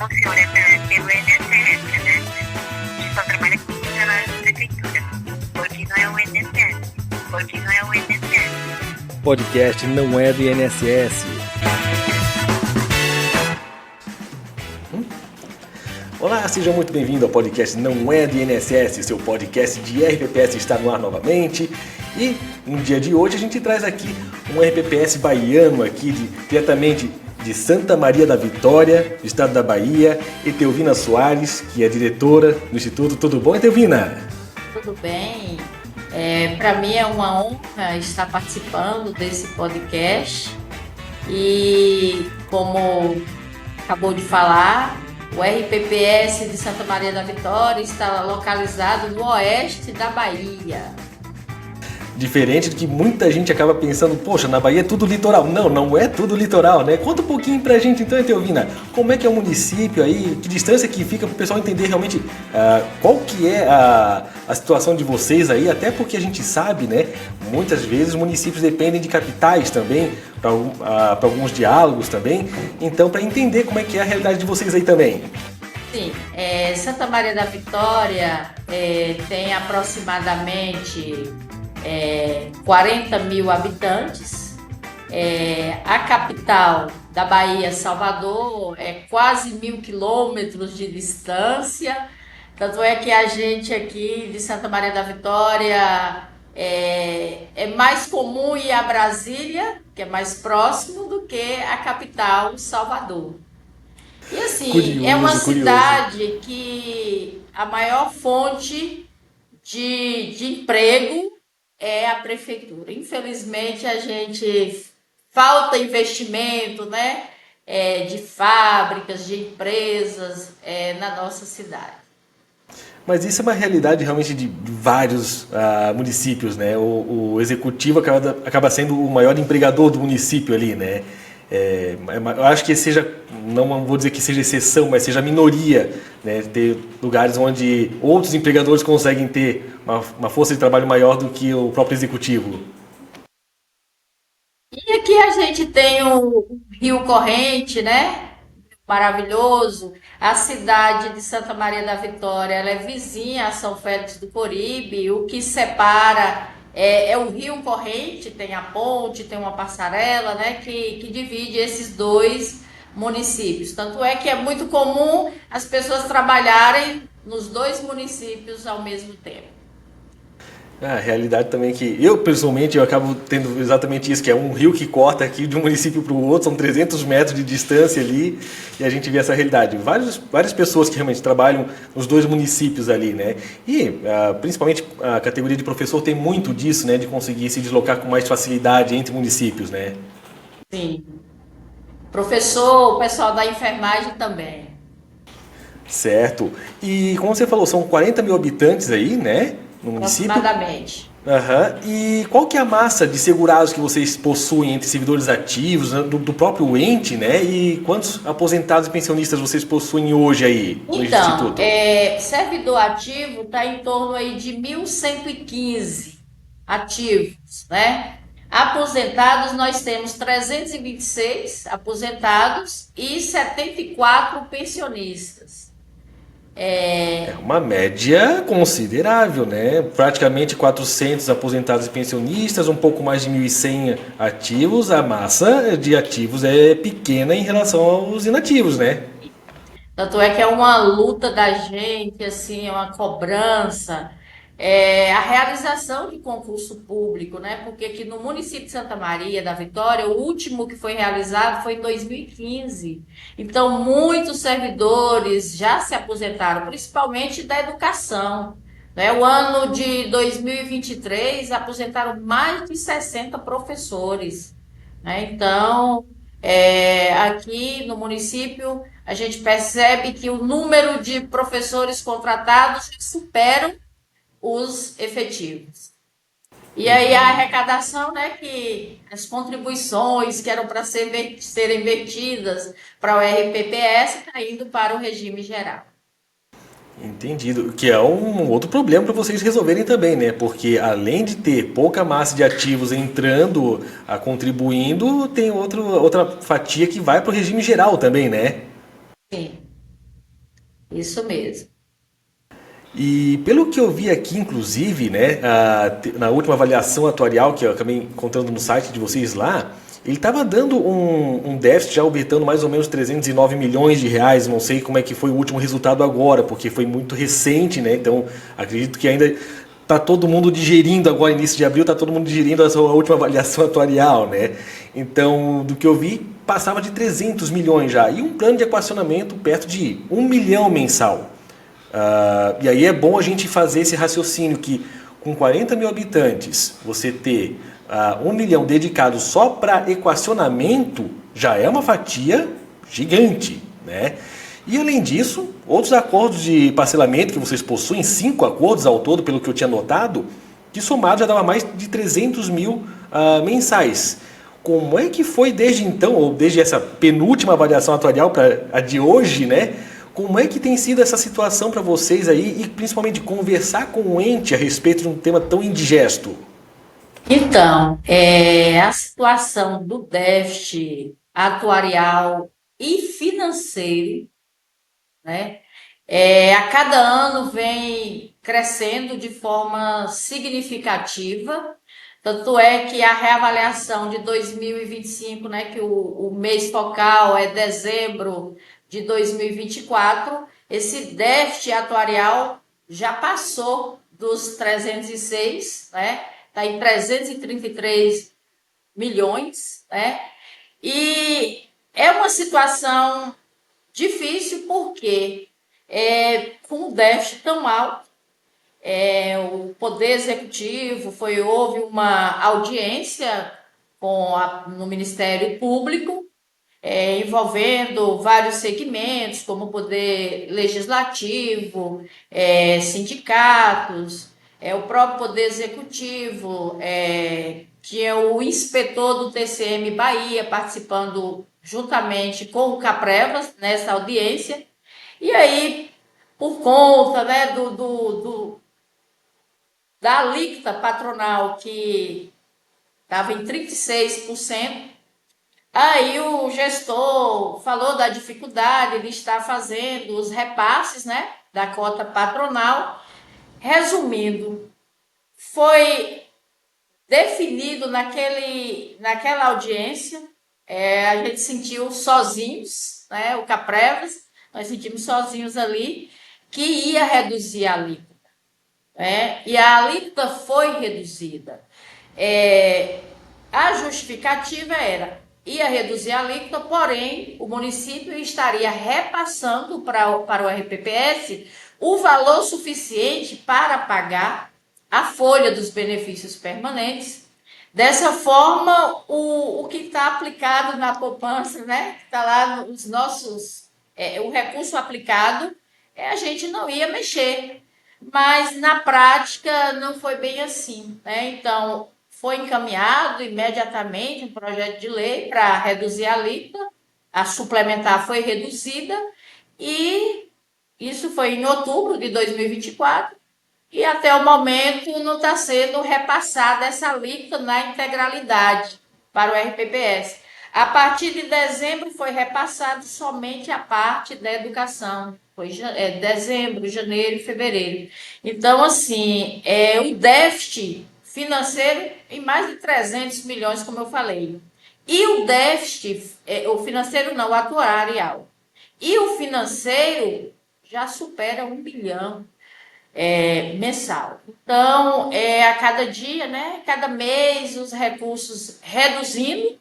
funciona pelo INSS, né? A gente só trabalha com funcionários da prefeitura. Porque não é o INSS. Porque não é o INSS. Podcast não é do INSS. Olá, seja muito bem-vindo ao podcast Não é do INSS, seu podcast de RPPS está no ar novamente. E no dia de hoje a gente traz aqui um RPPS baiano aqui, diretamente de Santa Maria da Vitória, do estado da Bahia, Etelvina Soares, que é diretora do Instituto. Tudo bom, Etelvina? Tudo bem. Para mim é uma honra estar participando desse podcast e, como acabou de falar, o RPPS de Santa Maria da Vitória está localizado no oeste da Bahia. Diferente do que muita gente acaba pensando, poxa, na Bahia é tudo litoral. Não, não é tudo litoral, né? Conta um pouquinho pra gente então, Etelvina, como é que é o município aí, que distância que fica pro pessoal entender realmente qual que é a situação de vocês aí, até porque a gente sabe, né, muitas vezes os municípios dependem de capitais também, para alguns diálogos também, então para entender como é que é a realidade de vocês aí também. Sim, Santa Maria da Vitória tem aproximadamente 40 mil habitantes. A capital da Bahia, Salvador, é quase 1.000 quilômetros de distância. Tanto é que a gente aqui de Santa Maria da Vitória é mais comum ir a Brasília, que é mais próximo, do que a capital, Salvador. E assim, é uma cidade que a maior fonte de emprego é a prefeitura. Infelizmente, a gente falta investimento, né, de fábricas, de empresas na nossa cidade. Mas isso é uma realidade realmente de vários municípios, né? O executivo acaba sendo o maior empregador do município ali, né? Eu acho que seja, não vou dizer que seja exceção, mas seja minoria, né? Ter lugares onde outros empregadores conseguem ter uma força de trabalho maior do que o próprio executivo. E aqui a gente tem o Rio Corrente, né? Maravilhoso. A cidade de Santa Maria da Vitória, ela é vizinha a São Félix do Coribe. O que separa é o Rio Corrente, tem a ponte, tem uma passarela, né, que divide esses dois municípios. Tanto é que é muito comum as pessoas trabalharem nos dois municípios ao mesmo tempo. A realidade também é que eu, pessoalmente, eu acabo tendo exatamente isso, que é um rio que corta aqui de um município para o outro, são 300 metros de distância ali, e a gente vê essa realidade. Várias pessoas que realmente trabalham nos dois municípios ali, né? E, principalmente, a categoria de professor tem muito disso, né? De conseguir se deslocar com mais facilidade entre municípios, né? Sim. Professor, o pessoal da enfermagem também. Certo. E, como você falou, são 40 mil habitantes aí, né? No município. Aproximadamente. E qual que é a massa de segurados que vocês possuem entre servidores ativos, né, do próprio ente, né? E quantos aposentados e pensionistas vocês possuem hoje aí no Instituto? Servidor ativo está em torno aí de 1.115 ativos, né? Aposentados, nós temos 326 aposentados e 74 pensionistas. É uma média considerável, né? Praticamente 400 aposentados e pensionistas, um pouco mais de 1.100 ativos. A massa de ativos é pequena em relação aos inativos, né? Tanto é que é uma luta da gente, assim, é uma cobrança, a realização de concurso público, né? Porque aqui no município de Santa Maria da Vitória, o último que foi realizado foi em 2015. Então, muitos servidores já se aposentaram, principalmente da educação, né? O ano de 2023 aposentaram mais de 60 professores, né? Então, aqui no município, a gente percebe que o número de professores contratados superam os efetivos. E aí a arrecadação, né, que as contribuições que eram para serem vertidas para o RPPS está indo para o regime geral. Entendido. Que é um outro problema para vocês resolverem também, né? Porque além de ter pouca massa de ativos entrando, contribuindo, tem outra fatia que vai para o regime geral também, né? Sim. Isso mesmo. E pelo que eu vi aqui, inclusive, né, na última avaliação atuarial que eu acabei encontrando no site de vocês lá, ele estava dando um déficit já orbitando mais ou menos 309 milhões de reais. Não sei como é que foi o último resultado agora, porque foi muito recente, né? Então acredito que ainda está todo mundo digerindo agora, início de abril, está todo mundo digerindo a sua última avaliação atuarial, né? Então, do que eu vi, passava de 300 milhões já. E um plano de equacionamento perto de 1 milhão mensal. E aí é bom a gente fazer esse raciocínio que com 40 mil habitantes, você ter 1 milhão dedicado só para equacionamento já é uma fatia gigante, né? E além disso, outros acordos de parcelamento que vocês possuem, 5 acordos ao todo, pelo que eu tinha notado, que somado já dava mais de 300 mil mensais. Como é que foi desde então, ou desde essa penúltima avaliação atuarial para a de hoje, né? Como é que tem sido essa situação para vocês aí e principalmente conversar com o ente a respeito de um tema tão indigesto? Então, a situação do déficit atuarial e financeiro, né? A cada ano vem crescendo de forma significativa, tanto é que a reavaliação de 2025, né, que o mês focal é dezembro de 2024, esse déficit atuarial já passou dos 306, né? Está em 333 milhões, né? E é uma situação difícil porque com um déficit tão alto, o Poder Executivo houve uma audiência no Ministério Público, envolvendo vários segmentos, como o Poder Legislativo, sindicatos, o próprio Poder Executivo, tinha o inspetor do TCM Bahia participando juntamente com o Caprevas nessa audiência, e aí, por conta, né, da alíquota patronal que estava em 36%, aí o gestor falou da dificuldade de estar fazendo os repasses, né, da cota patronal. Resumindo, foi definido naquela audiência, a gente sentiu sozinhos, né, o Caprevas, nós sentimos sozinhos ali, que ia reduzir a alíquota. E a alíquota foi reduzida. A justificativa ia reduzir a alíquota, porém o município estaria repassando para o RPPS o valor suficiente para pagar a folha dos benefícios permanentes. Dessa forma, o que está aplicado na poupança, né, que está lá nos nossos, o recurso aplicado, a gente não ia mexer. Mas na prática não foi bem assim, né? Então, foi encaminhado imediatamente um projeto de lei para reduzir a alíquota, a suplementar foi reduzida, e isso foi em outubro de 2024, e até o momento não está sendo repassada essa alíquota na integralidade para o RPPS. A partir de dezembro foi repassado somente a parte da educação. Foi dezembro, janeiro e fevereiro. Então, assim, o déficit financeiro em mais de 300 milhões, como eu falei. E o déficit, o financeiro não, o atuarial. E o financeiro já supera 1 bilhão mensal. Então, a cada dia, né, cada mês, os recursos reduzindo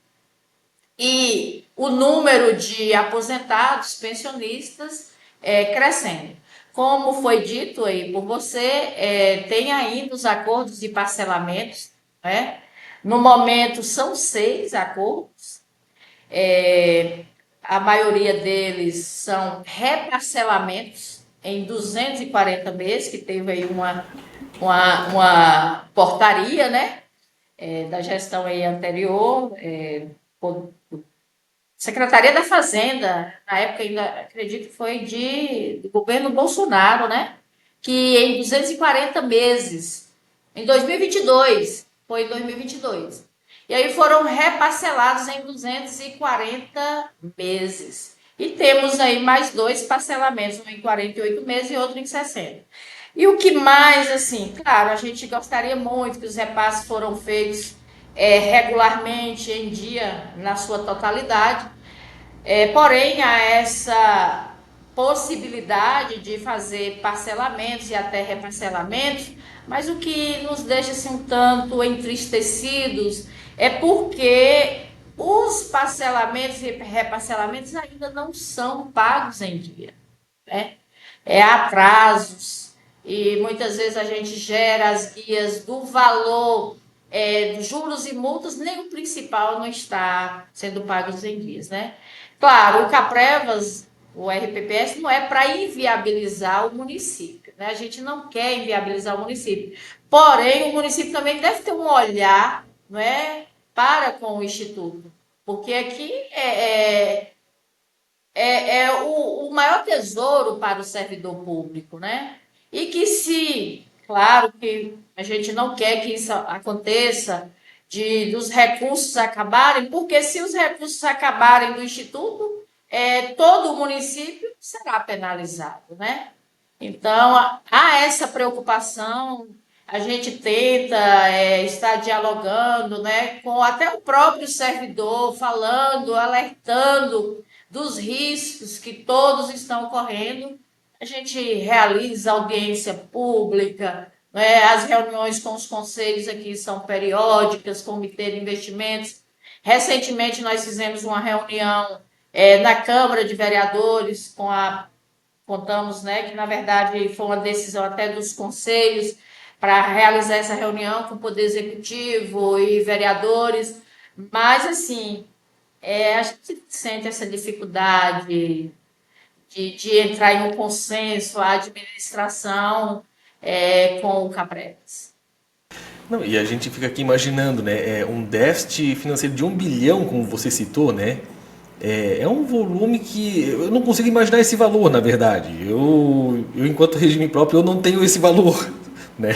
e o número de aposentados, pensionistas, crescendo. Como foi dito aí por você, tem ainda os acordos de parcelamentos, né? No momento são 6 acordos, a maioria deles são reparcelamentos em 240 meses, que teve aí uma portaria, né, da gestão aí anterior, Secretaria da Fazenda, na época ainda acredito que foi do governo Bolsonaro, né, que em 240 meses, em 2022, foi em 2022, e aí foram reparcelados em 240 meses. E temos aí mais 2 parcelamentos, um em 48 meses e outro em 60. E o que mais, assim, claro, a gente gostaria muito que os repasses foram feitos regularmente, em dia, na sua totalidade, porém, há essa possibilidade de fazer parcelamentos e até reparcelamentos, mas o que nos deixa assim, um tanto entristecidos é porque os parcelamentos e reparcelamentos ainda não são pagos em dia, né? Atrasos, e muitas vezes a gente gera as guias do valor juros e multas, nem o principal não está sendo pago em dias, né? Claro, o Caprevas, o RPPS, não é para inviabilizar o município, né? A gente não quer inviabilizar o município. Porém, o município também deve ter um olhar, não é, para com o Instituto. Porque aqui é o maior tesouro para o servidor público, né? E que se, claro que a gente não quer que isso aconteça, dos recursos acabarem, porque se os recursos acabarem do Instituto, todo o município será penalizado, né? Então, há essa preocupação, a gente tenta estar dialogando, né, com até o próprio servidor, falando, alertando dos riscos que todos estão correndo. A gente realiza audiência pública, né, as reuniões com os conselhos aqui são periódicas, comitê de investimentos. Recentemente, nós fizemos uma reunião na Câmara de Vereadores com a contamos, né, que na verdade foi uma decisão até dos conselhos para realizar essa reunião com o Poder Executivo e vereadores, mas assim, a gente sente essa dificuldade de entrar em um consenso, a administração com o Capreves. Não, e a gente fica aqui imaginando, né? Um déficit financeiro de 1 bilhão, como você citou, né? É um volume que eu não consigo imaginar esse valor, na verdade. Enquanto regime próprio, eu não tenho esse valor, né?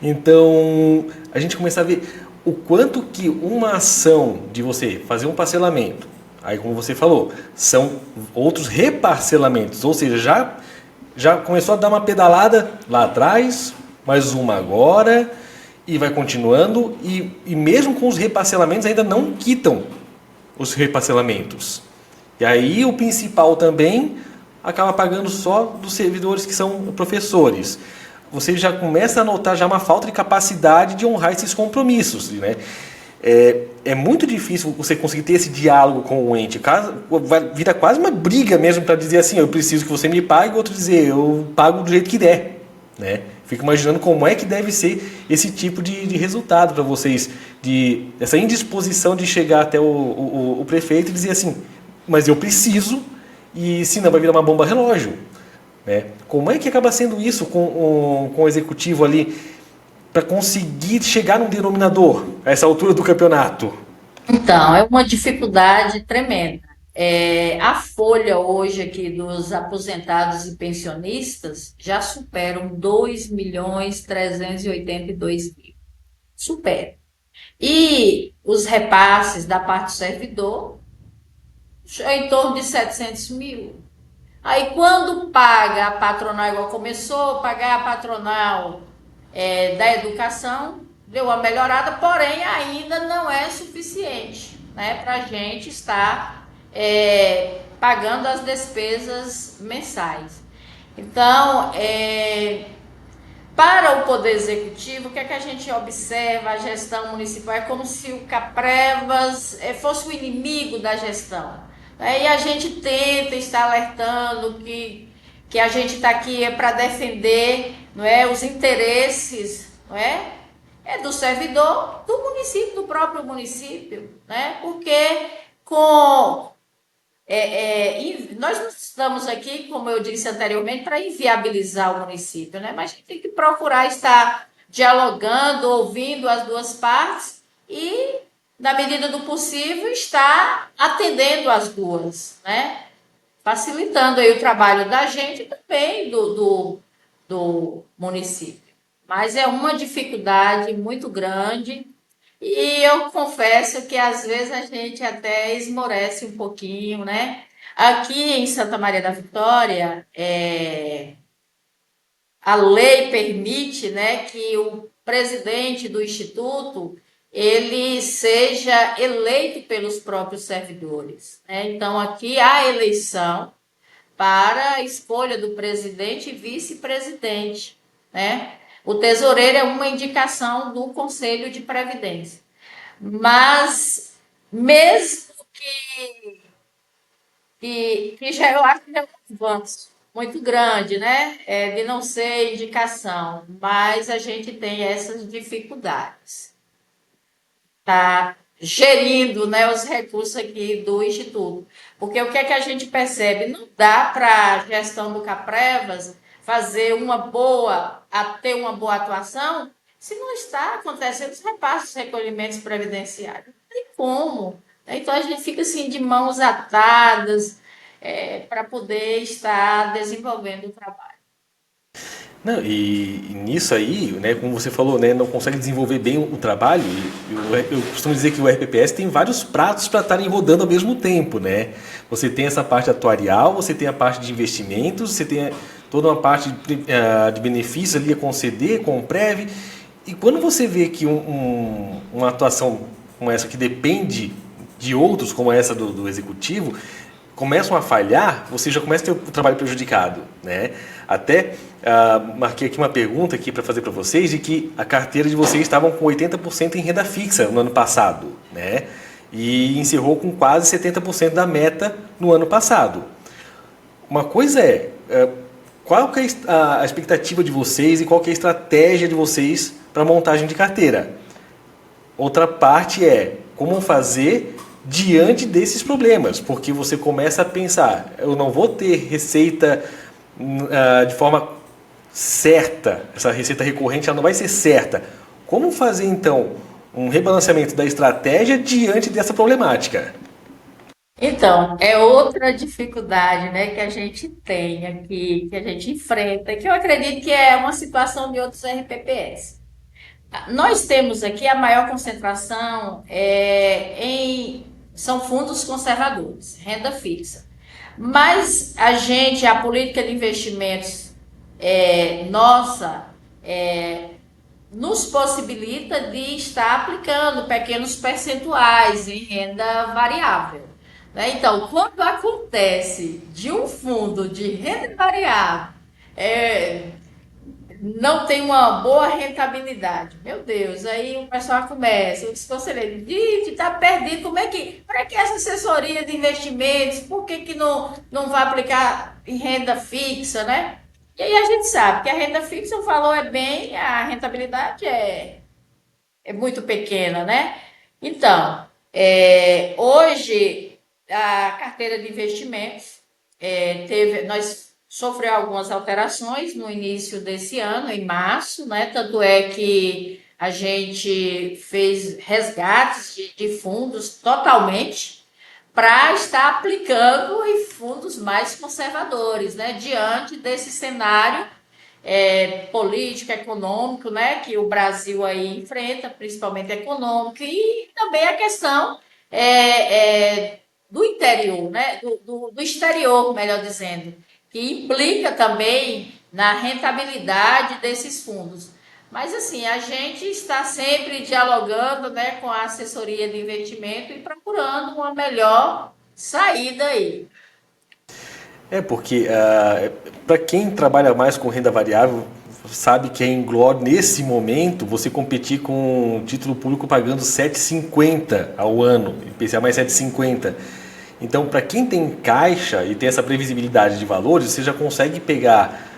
Então, a gente começa a ver o quanto que uma ação de você fazer um parcelamento, aí como você falou, são outros reparcelamentos, ou seja, já começou a dar uma pedalada lá atrás, mais uma agora, e vai continuando, e mesmo com os reparcelamentos ainda não quitam os reparcelamentos. E aí o principal também acaba pagando só dos servidores que são professores. Você já começa a notar já uma falta de capacidade de honrar esses compromissos, né? É muito difícil você conseguir ter esse diálogo com o ente. Vira quase uma briga mesmo para dizer assim, eu preciso que você me pague, e o outro dizer, eu pago do jeito que der, né? Fico imaginando como é que deve ser esse tipo de resultado para vocês, essa indisposição de chegar até o prefeito e dizer assim, mas eu preciso, e senão vai virar uma bomba relógio, né? Como é que acaba sendo isso com o executivo ali para conseguir chegar num denominador a essa altura do campeonato? Então, é uma dificuldade tremenda. A folha hoje aqui dos aposentados e pensionistas já superam 2.382.000. Supera. E os repasses da parte do servidor, em torno de 700 mil. Aí quando paga a patronal, igual começou, pagar a patronal da educação, deu uma melhorada, porém ainda não é suficiente, né, para a gente estar pagando as despesas mensais. Então, para o Poder Executivo, o que é que a gente observa? A gestão municipal é como se o Caprevas fosse o inimigo da gestão. E a gente tenta estar alertando que a gente está aqui para defender, não é, os interesses, não do servidor, do município, do próprio município, né? Porque com nós não estamos aqui, como eu disse anteriormente, para inviabilizar o município, né? Mas a gente tem que procurar estar dialogando, ouvindo as duas partes e, na medida do possível, estar atendendo as duas, né? Facilitando aí o trabalho da gente e também do município. Mas é uma dificuldade muito grande e eu confesso que às vezes a gente até esmorece um pouquinho, né? Aqui em Santa Maria da Vitória, a lei permite, né, que o presidente do instituto ele seja eleito pelos próprios servidores, né? Então aqui há eleição para a escolha do presidente e vice-presidente, né? O tesoureiro é uma indicação do Conselho de Previdência. Mas mesmo que já eu acho que é um avanço muito grande, né? De não ser indicação, mas a gente tem essas dificuldades. Tá gerindo, né, os recursos aqui do Instituto. Porque o que é que a gente percebe? Não dá para a gestão do Caprevas fazer ter uma boa atuação se não está acontecendo os repassos, os recolhimentos previdenciários. Não tem como. Então a gente fica assim de mãos atadas para poder estar desenvolvendo o trabalho. Não, e nisso aí, né, como você falou, né, não consegue desenvolver bem o trabalho. Eu costumo dizer que o RPPS tem vários pratos para estarem rodando ao mesmo tempo, né? Você tem essa parte atuarial, você tem a parte de investimentos, você tem toda uma parte de benefícios ali a conceder com o Prev. E quando você vê que uma atuação como essa que depende de outros, como essa do executivo, começam a falhar, você já começa a ter o trabalho prejudicado, né? Até marquei aqui uma pergunta aqui para fazer para vocês de que a carteira de vocês estavam com 80% em renda fixa no ano passado, né? E encerrou com quase 70% da meta no ano passado. Uma coisa qual que é a expectativa de vocês e qual que é a estratégia de vocês para montagem de carteira? Outra parte é como fazer diante desses problemas, porque você começa a pensar, eu não vou ter receita de forma certa, essa receita recorrente ela não vai ser certa. Como fazer então um rebalanceamento da estratégia diante dessa problemática? Então, é outra dificuldade, né, que a gente tem aqui, que a gente enfrenta, que eu acredito que é uma situação de outros RPPS. Nós temos aqui a maior concentração são fundos conservadores, renda fixa. Mas a política de investimentos nossa nos possibilita de estar aplicando pequenos percentuais em renda variável, né? Então, quando acontece de um fundo de renda variável não tem uma boa rentabilidade. Meu Deus, aí o pessoal começa, os conselheiros, gente, está perdido, para que essa assessoria de investimentos, por que não vai aplicar em renda fixa, né? E aí a gente sabe que a renda fixa, o valor é bem, a rentabilidade é muito pequena, né? Então, hoje, a carteira de investimentos nós sofreu algumas alterações no início desse ano, em março, né? Tanto é que a gente fez resgates de fundos totalmente para estar aplicando em fundos mais conservadores, né? Diante desse cenário político, econômico, né? Que o Brasil aí enfrenta, principalmente econômico, e também a questão do interior, né? Do exterior, melhor dizendo, que implica também na rentabilidade desses fundos. Mas assim, a gente está sempre dialogando, né, com a assessoria de investimento e procurando uma melhor saída aí. Porque para quem trabalha mais com renda variável, sabe que é inglório nesse momento você competir com o título público pagando 7,50 ao ano, IPCA mais 7,50. Então, para quem tem caixa e tem essa previsibilidade de valores, você já consegue pegar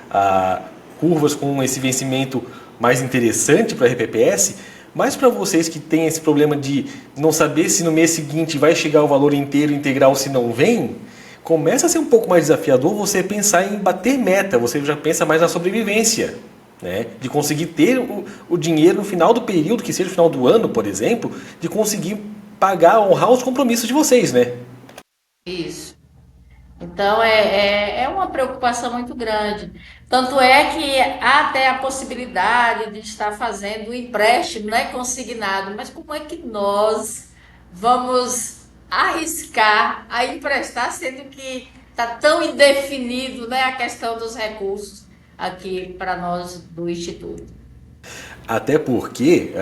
curvas com esse vencimento mais interessante para a RPPS, mas para vocês que têm esse problema de não saber se no mês seguinte vai chegar o valor inteiro, integral, se não vem, começa a ser um pouco mais desafiador você pensar em bater meta, você já pensa mais na sobrevivência, né? De conseguir ter o dinheiro no final do período, que seja no final do ano, por exemplo, de conseguir pagar, honrar os compromissos de vocês, né? Isso. Então é uma preocupação muito grande. Tanto é que há até a possibilidade de estar fazendo o empréstimo, né, consignado. Mas como é que nós vamos arriscar a emprestar, sendo que está tão indefinido, né, a questão dos recursos aqui para nós do Instituto. Até porque,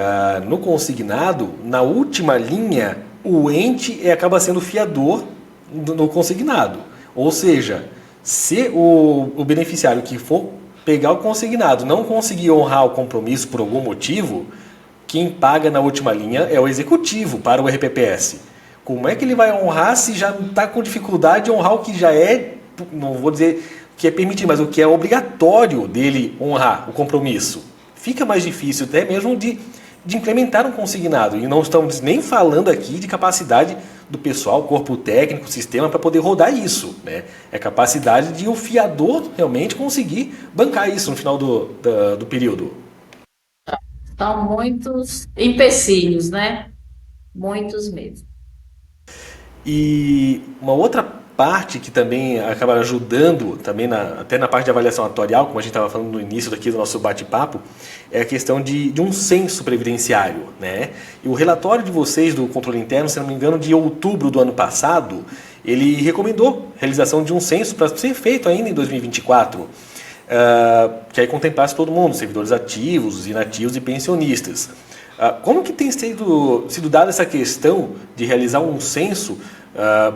no consignado, na última linha, o ente acaba sendo fiador no consignado. Ou seja, se o beneficiário que for pegar o consignado não conseguir honrar o compromisso por algum motivo, quem paga na última linha é o executivo para o RPPS. Como é que ele vai honrar se já está com dificuldade de honrar o que já é, não vou dizer que é permitido, mas o que é obrigatório dele honrar o compromisso? Fica mais difícil até mesmo de implementar um consignado. E não estamos nem falando aqui de capacidade do pessoal, corpo técnico, sistema, para poder rodar isso, né? É capacidade de o fiador realmente conseguir bancar isso no final do período. São muitos empecilhos, né? Muitos mesmo. E uma outra parte que também acaba ajudando, também até na parte de avaliação atuarial, como a gente estava falando no início daqui do nosso bate-papo, é a questão de um censo previdenciário, né? E o relatório de vocês do controle interno, se não me engano, de outubro do ano passado, ele recomendou a realização de um censo para ser feito ainda em 2024, que aí contemplasse todo mundo, servidores ativos, inativos e pensionistas. Como que tem sido dada essa questão de realizar um censo,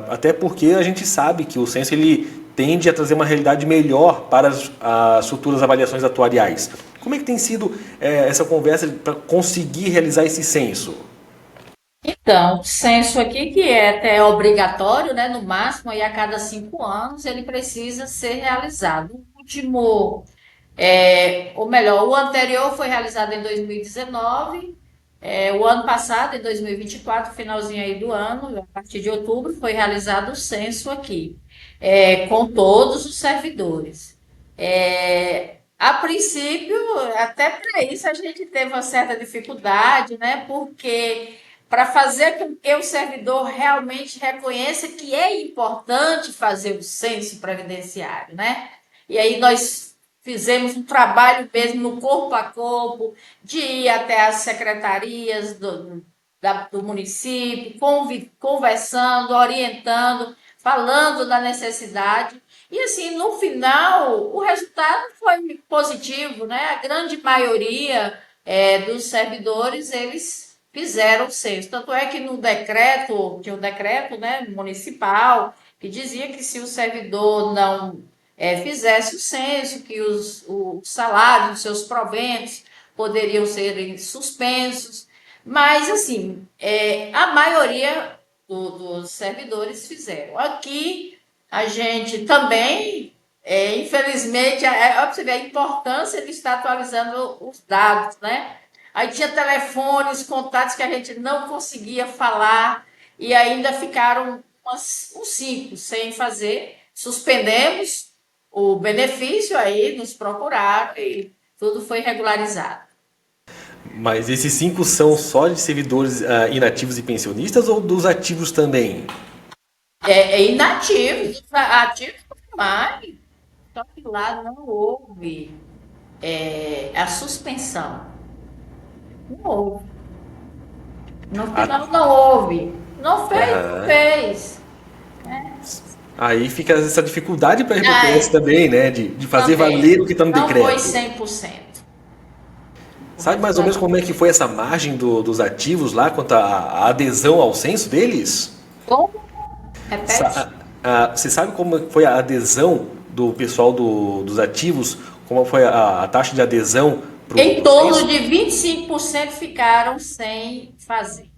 até porque a gente sabe que o censo ele tende a trazer uma realidade melhor para as futuras avaliações atuariais. Como é que tem sido essa conversa para conseguir realizar esse censo? Então, o censo aqui, que é até obrigatório, né? No máximo, aí a cada 5 anos, ele precisa ser realizado. O último, ou melhor, o anterior foi realizado em 2019. O ano passado, em 2024, finalzinho aí do ano, a partir de outubro, foi realizado o censo aqui, com todos os servidores. A princípio, até para isso a gente teve uma certa dificuldade, né? Porque para fazer com que o servidor realmente reconheça que é importante fazer o censo previdenciário, né? E aí nós fizemos um trabalho mesmo no corpo a corpo, de ir até as secretarias do município, conversando, orientando, falando da necessidade. E assim, no final, o resultado foi positivo, né? A grande maioria dos servidores, eles fizeram o censo. Tanto é que no decreto, tinha um decreto, né, municipal, que dizia que se o servidor não fizesse o censo, que o salário, os seus proventos poderiam ser suspensos, mas assim, a maioria dos servidores fizeram. Aqui a gente também, infelizmente, para você ver a importância de estar atualizando os dados, né? Aí tinha telefones, contatos que a gente não conseguia falar e ainda ficaram uns 5 sem fazer. Suspendemos o benefício, aí nos procuraram e tudo foi regularizado. Mas esses 5 são só de servidores inativos e pensionistas ou dos ativos também? Inativos, ativos mais, só que lá não houve a suspensão. Não houve. No final não houve. Não fez, não fez. Aí fica essa dificuldade para a RPPS também, né? De fazer Também. valer o que está no decreto. Não foi 100%. Sabe mais ou menos como é que foi essa margem dos ativos lá quanto à adesão ao censo deles? Como? Repete. Você sabe como foi a adesão do pessoal dos ativos? Como foi a taxa de adesão para o Em torno censo? de 25% ficaram sem fazer.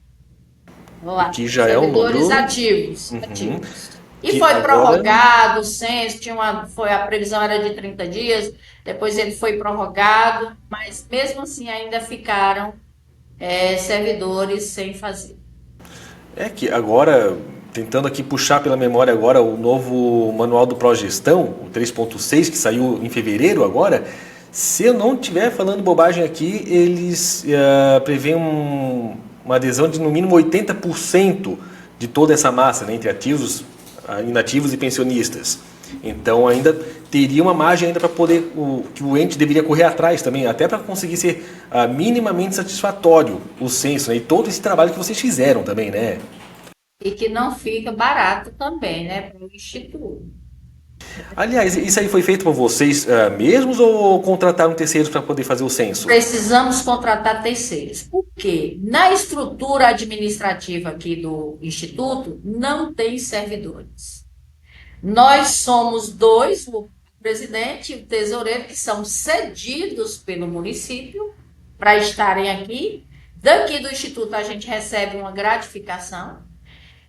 Vamos lá. Que já é um Servidores número. ativos. E Que foi agora- prorrogado o censo, a previsão era de 30 dias, depois ele foi prorrogado, mas mesmo assim ainda ficaram servidores sem fazer. É que agora, tentando aqui puxar pela memória agora o novo manual do Progestão, o 3.6, que saiu em fevereiro agora, se eu não estiver falando bobagem aqui, eles prevêem uma adesão de no mínimo 80% de toda essa massa, né, entre ativos, inativos e pensionistas. Então ainda teria uma margem ainda para poder, que o ente deveria correr atrás também, até para conseguir ser minimamente satisfatório o censo, né, e todo esse trabalho que vocês fizeram também, né? e que não fica barato também, né, para o Instituto. Aliás, isso aí foi feito por vocês mesmos ou contrataram terceiros para poder fazer o censo? Precisamos contratar terceiros. Por quê? Na estrutura administrativa aqui do Instituto, não tem servidores. Nós somos dois, o presidente e o tesoureiro, que são cedidos pelo município para estarem aqui. Daqui do Instituto a gente recebe uma gratificação.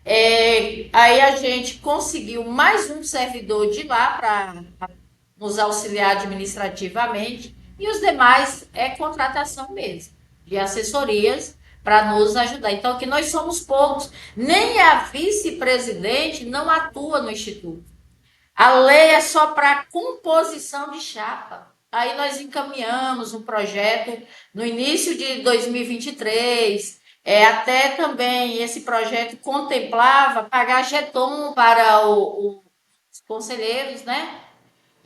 Aí a gente conseguiu mais um servidor de lá para nos auxiliar administrativamente e os demais é contratação mesmo, de assessorias para nos ajudar. Então, aqui nós somos poucos, nem a vice-presidente não atua no Instituto. A lei é só para composição de chapa. Aí nós encaminhamos um projeto no início de 2023. Até também esse projeto contemplava pagar jeton para os conselheiros, né?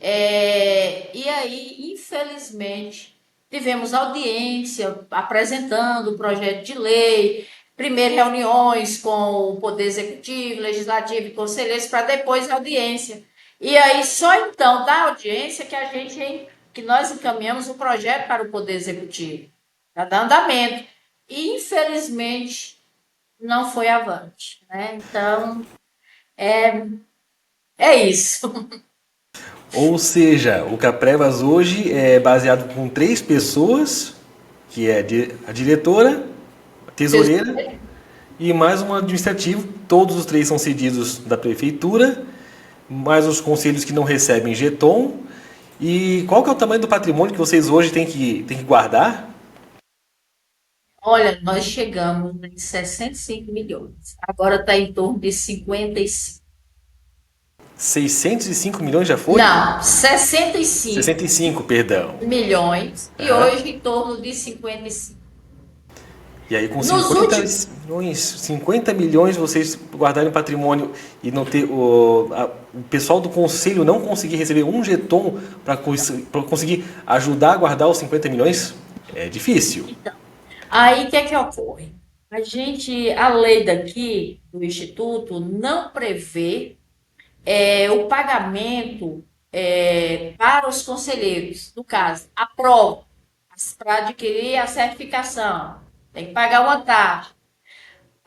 E aí, infelizmente, tivemos audiência apresentando o projeto de lei, primeiro reuniões com o Poder Executivo, Legislativo e conselheiros, para depois audiência. E aí, só então da audiência que nós encaminhamos o projeto para o Poder Executivo, para dar andamento. E, infelizmente, não foi avante, né? Então, é isso. Ou seja, o Caprevas hoje é baseado com 3 pessoas, que é a diretora, a tesoureira e mais um administrativo. Todos os 3 são cedidos da prefeitura, mais os conselhos que não recebem jeton. E qual que é o tamanho do patrimônio que vocês hoje têm que guardar? Olha, nós chegamos em 65 milhões. Agora está em torno de 55. 605 milhões já foi? Não, 65 65, perdão. milhões e Aham. hoje em torno de 55. E aí com Nos 50 últimos, milhões, 50 milhões vocês guardarem patrimônio e não ter o pessoal do conselho não conseguir receber um jeton para conseguir ajudar a guardar os 50 milhões, é difícil. então, aí o que é que ocorre? A lei daqui do Instituto não prevê o pagamento para os conselheiros. No caso, a prova para adquirir a certificação, tem que pagar uma taxa.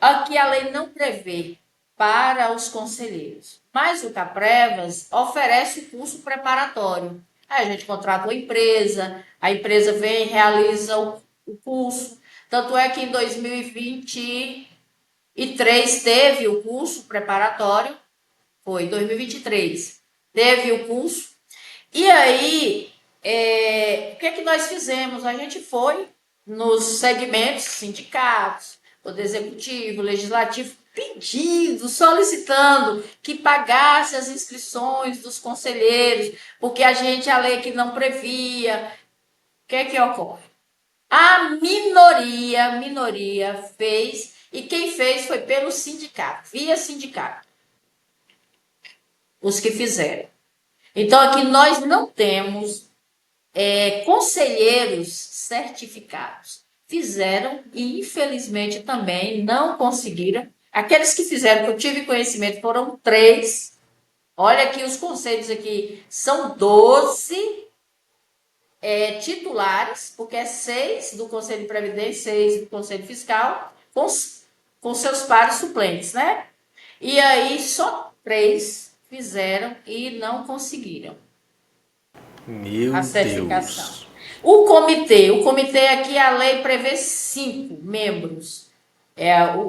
Aqui a lei não prevê para os conselheiros, mas o Caprevas oferece o curso preparatório. Aí a gente contrata uma empresa, a empresa vem e realiza o curso. Tanto é que em 2023 teve o curso preparatório, foi 2023, teve o curso. E aí, o que é que nós fizemos? A gente foi nos segmentos, sindicatos, Poder Executivo, Legislativo, pedindo, solicitando que pagasse as inscrições dos conselheiros, porque a lei que não previa. O que é que ocorre? A minoria fez, e quem fez foi pelo sindicato, via sindicato, os que fizeram. Então, aqui nós não temos conselheiros certificados. Fizeram e, infelizmente, também não conseguiram. Aqueles que fizeram, que eu tive conhecimento, foram 3. Olha que os conselhos aqui são 12 titulares, porque é 6 do Conselho de Previdência, 6 do Conselho Fiscal, com seus pares suplentes, né? E aí só 3 fizeram e não conseguiram Meu a certificação. Deus. O comitê aqui, a lei prevê 5 membros.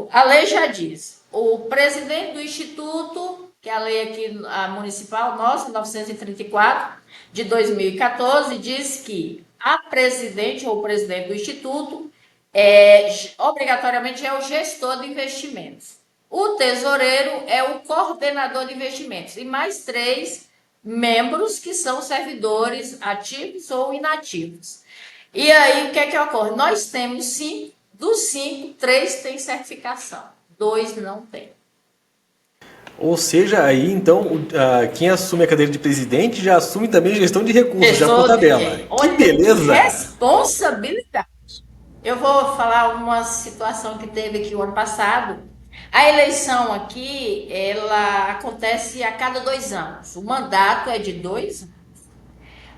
A lei já diz, o presidente do Instituto, que é a lei aqui, a municipal nossa, 934, de 2014, diz que a presidente ou o presidente do Instituto obrigatoriamente é o gestor de investimentos. O tesoureiro é o coordenador de investimentos. E mais 3 membros que são servidores ativos ou inativos. E aí, o que é que ocorre? Nós temos 5, dos 5, 3 têm certificação, 2 não têm. Ou seja, aí então quem assume a cadeira de presidente já assume também gestão de recursos, já por tabela. Que Olha, beleza! responsabilidade. Eu vou falar uma situação que teve aqui o ano passado. A eleição aqui, ela acontece a cada 2 anos. O mandato é de 2 anos.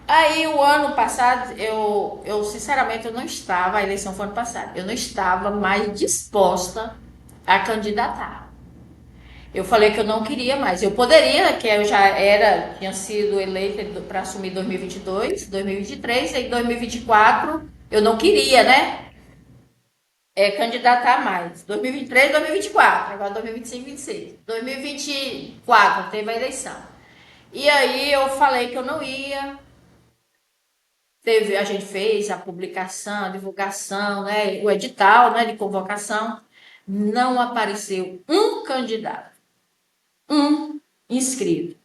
Aí o ano passado, eu sinceramente eu não estava, a eleição foi ano passado, eu não estava mais disposta a candidatar. Eu falei que eu não queria mais. Eu poderia, que eu já tinha sido eleita para assumir 2022, 2023, e 2024 eu não queria, né? Candidatar mais. 2023, 2024, agora 2025, 26. 2024 teve a eleição. E aí eu falei que eu não ia. A gente fez a publicação, a divulgação, né, o edital, né, de convocação. Não apareceu um candidato, um inscrito.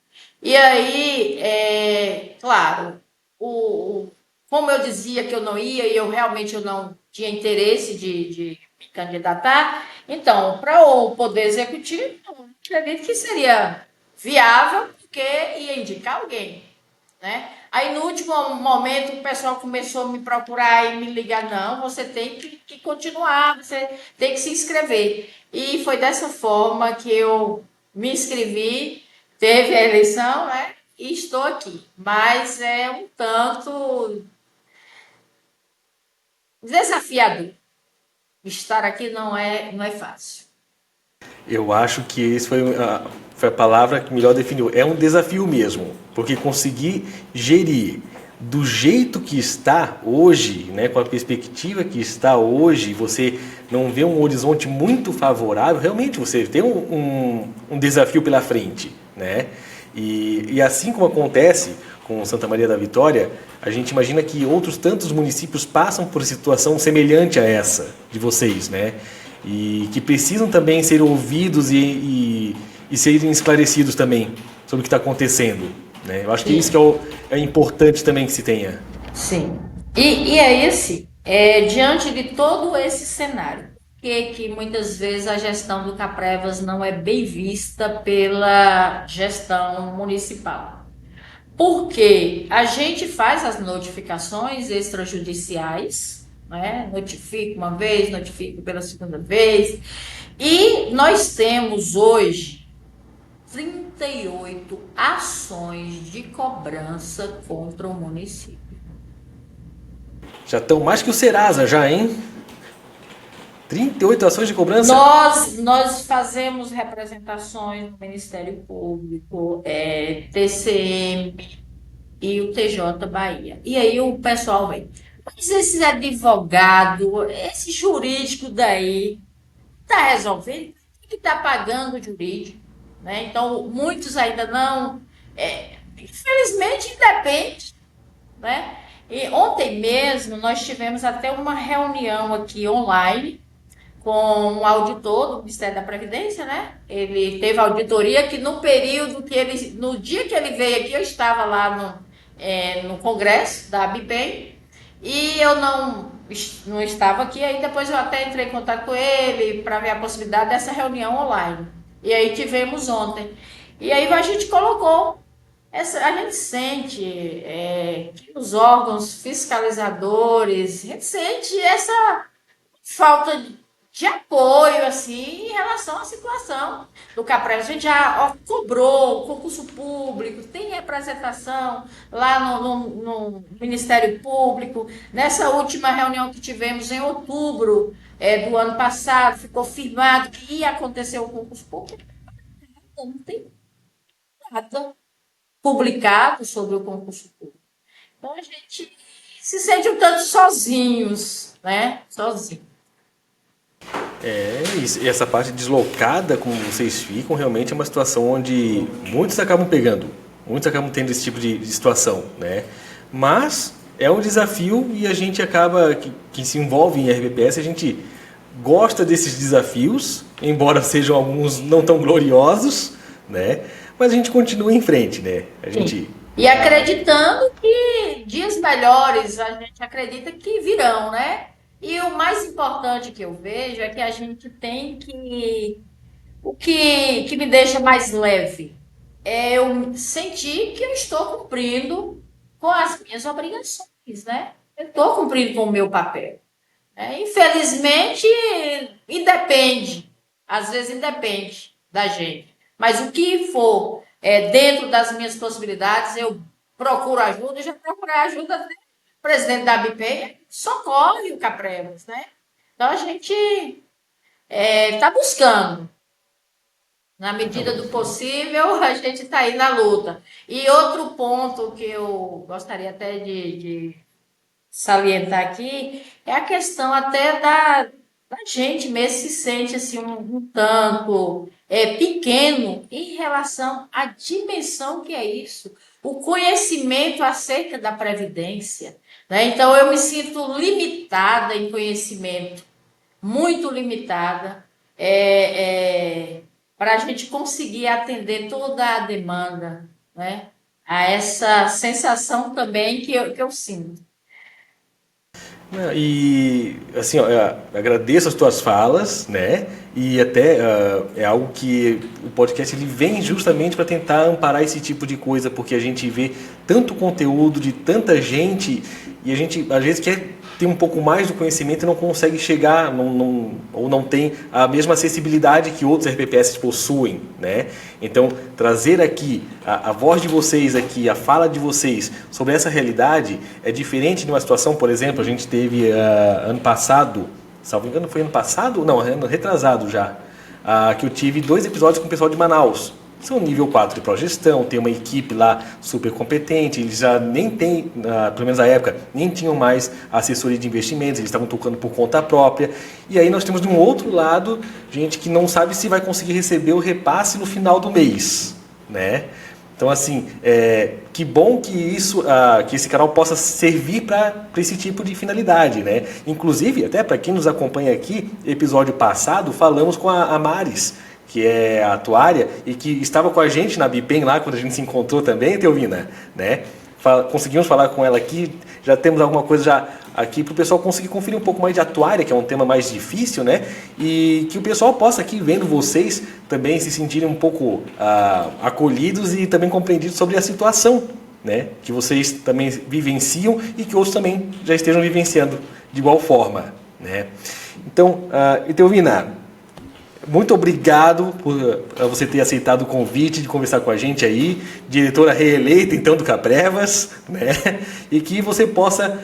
E aí, claro, como eu dizia que eu não ia e eu realmente eu não tinha interesse de me candidatar, então, para o Poder Executivo, eu acredito que seria viável, porque ia indicar alguém, né? Aí no último momento o pessoal começou a me procurar e me ligar, não, você tem que continuar, você tem que se inscrever. E foi dessa forma que eu me inscrevi, teve a eleição, né? E estou aqui. Mas é um tanto desafiador. Estar aqui não é fácil. Eu acho que isso foi a palavra que melhor definiu. É um desafio mesmo, porque conseguir gerir do jeito que está hoje, né, com a perspectiva que está hoje, você não vê um horizonte muito favorável, realmente você tem um desafio pela frente, né? E assim como acontece com Santa Maria da Vitória, a gente imagina que outros tantos municípios passam por situação semelhante a essa de vocês, né? E que precisam também ser ouvidos e serem esclarecidos também sobre o que está acontecendo, né? Eu acho que isso que é importante também que se tenha. Sim. E diante de todo esse cenário, que muitas vezes a gestão do Caprevas não é bem vista pela gestão municipal. Porque a gente faz as notificações extrajudiciais, né? Notifica uma vez, notifica pela segunda vez, e nós temos hoje 38 ações de cobrança contra o município. Já estão mais que o Serasa já, hein? 38 ações de cobrança? Nós fazemos representações no Ministério Público, TCM e o TJ Bahia. E aí o pessoal vem. Mas esse advogado, esse jurídico daí, está resolvendo? Tem que estar pagando o jurídico, né? Então, muitos ainda não. Infelizmente, depende, né? E ontem mesmo nós tivemos até uma reunião aqui online com um auditor do Ministério da Previdência, né? Ele teve auditoria que no dia que ele veio aqui, eu estava lá no congresso da ABPEM e eu não estava aqui, aí depois eu até entrei em contato com ele para ver a possibilidade dessa reunião online. E aí tivemos ontem. E aí a gente colocou a gente sente que os órgãos fiscalizadores, a gente sente essa falta de apoio assim em relação à situação do Caprés. A gente já cobrou concurso público, tem representação lá no Ministério Público. Nessa última reunião que tivemos em outubro do ano passado, ficou firmado que ia acontecer o concurso público. Não tem nada publicado sobre o concurso público. Então a gente se sente um tanto sozinhos, né? Sozinhos. E essa parte deslocada como vocês ficam realmente é uma situação onde muitos acabam pegando, muitos acabam tendo esse tipo de situação, né? Mas é um desafio e a gente acaba, que se envolve em RBPS, a gente gosta desses desafios, embora sejam alguns não tão gloriosos, né? Mas a gente continua em frente, né? E acreditando que dias melhores a gente acredita que virão, né? E o mais importante que eu vejo é que a gente tem que. O que me deixa mais leve é eu sentir que eu estou cumprindo com as minhas obrigações, né? Eu estou cumprindo com o meu papel. Infelizmente, independe às vezes independe da gente. Mas o que for dentro das minhas possibilidades, eu procuro ajuda. Eu já procurei ajuda do presidente da ABPEI, socorre o Caprevas, né? Então a gente está buscando. Na medida do possível, a gente está aí na luta. E outro ponto que eu gostaria até de salientar aqui é a questão até da gente mesmo se sente assim um tanto pequeno em relação à dimensão que é isso, o conhecimento acerca da Previdência, né? Então eu me sinto limitada em conhecimento, muito limitada, para a gente conseguir atender toda a demanda, né? A essa sensação também que eu sinto. E assim, ó, eu agradeço as tuas falas, né? E até é algo que o podcast ele vem justamente para tentar amparar esse tipo de coisa, porque a gente vê tanto conteúdo de tanta gente e a gente às vezes quer ter um pouco mais do conhecimento e não consegue chegar, ou não tem a mesma acessibilidade que outros RPPS possuem, né? Então, trazer aqui a voz de vocês aqui, a fala de vocês sobre essa realidade é diferente de uma situação, por exemplo, a gente teve ano passado, salvo engano foi ano passado? Não, ano retrasado já, que eu tive 2 episódios com o pessoal de Manaus. São nível 4 de progestão, tem uma equipe lá super competente, eles já nem têm, pelo menos na época, nem tinham mais assessoria de investimentos, eles estavam tocando por conta própria. E aí nós temos de um outro lado, gente que não sabe se vai conseguir receber o repasse no final do mês, né? Então assim, que bom que que esse canal possa servir para esse tipo de finalidade, né? Inclusive, até para quem nos acompanha aqui, episódio passado, falamos com a Maris, que é a atuária e que estava com a gente na BIPEM lá, quando a gente se encontrou também, Teovina, né? Conseguimos falar com ela aqui, já temos alguma coisa já aqui para o pessoal conseguir conferir um pouco mais de atuária, que é um tema mais difícil, né? E que o pessoal possa aqui, vendo vocês, também se sentirem um pouco acolhidos e também compreendidos sobre a situação, né? Que vocês também vivenciam e que outros também já estejam vivenciando de igual forma, né? Então, Teovina, muito obrigado por você ter aceitado o convite de conversar com a gente aí, diretora reeleita então do Caprevas, né? E que você possa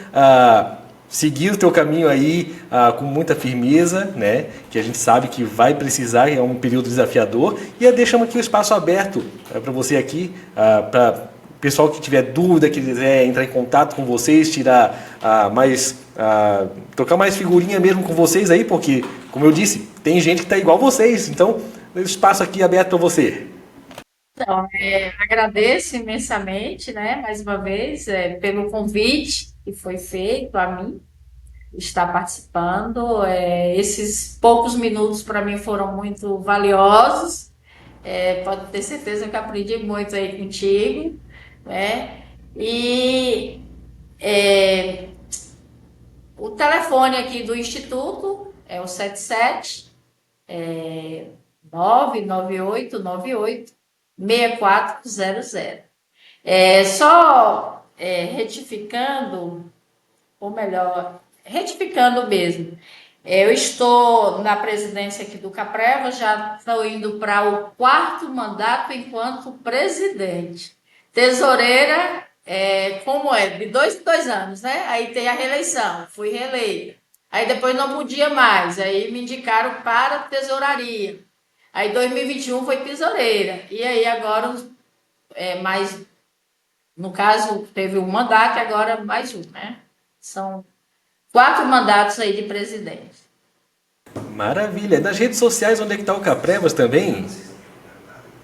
seguir o teu caminho aí com muita firmeza, né? Que a gente sabe que vai precisar, é um período desafiador. E deixamos aqui o espaço aberto para você aqui, para o pessoal que tiver dúvida, que quiser entrar em contato com vocês, tirar trocar mais figurinha mesmo com vocês aí, porque, como eu disse, tem gente que está igual vocês, então o espaço aqui aberto para você. Então, agradeço imensamente, né, mais uma vez, pelo convite que foi feito a mim, estar participando. Esses poucos minutos para mim foram muito valiosos, pode ter certeza que aprendi muito aí contigo, né, e o telefone aqui do Instituto é o 77 99898 6400. Só retificando, ou melhor, retificando mesmo, eu estou na presidência aqui do Caprevas, já estou indo para o 4º mandato enquanto presidente. Tesoureira, como de 2 em 2 anos, né? Aí tem a reeleição, fui reeleita. Aí depois não podia mais, aí me indicaram para tesouraria. Aí 2021 foi tesoureira. E aí agora, no caso, teve um mandato e agora mais um, né? São 4 mandatos aí de presidente. Maravilha. Nas redes sociais, onde é que está o Caprevas também?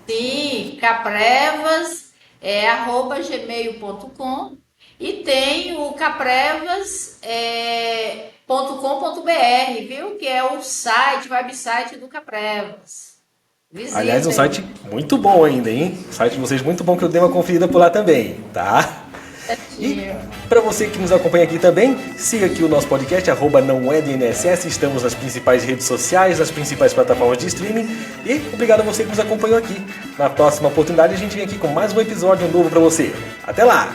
Sim, Caprevas @gmail.com e tem o caprevas.com.br, viu? Que é o website do Caprevas. Visita. Aliás, um site muito bom ainda, hein? Um site de vocês muito bom, que eu dei uma conferida por lá também, tá? E para você que nos acompanha aqui também, siga aqui o nosso podcast, @NãoEDNSS. Estamos nas principais redes sociais, nas principais plataformas de streaming. E obrigado a você que nos acompanhou aqui. Na próxima oportunidade a gente vem aqui com mais um episódio novo para você. Até lá!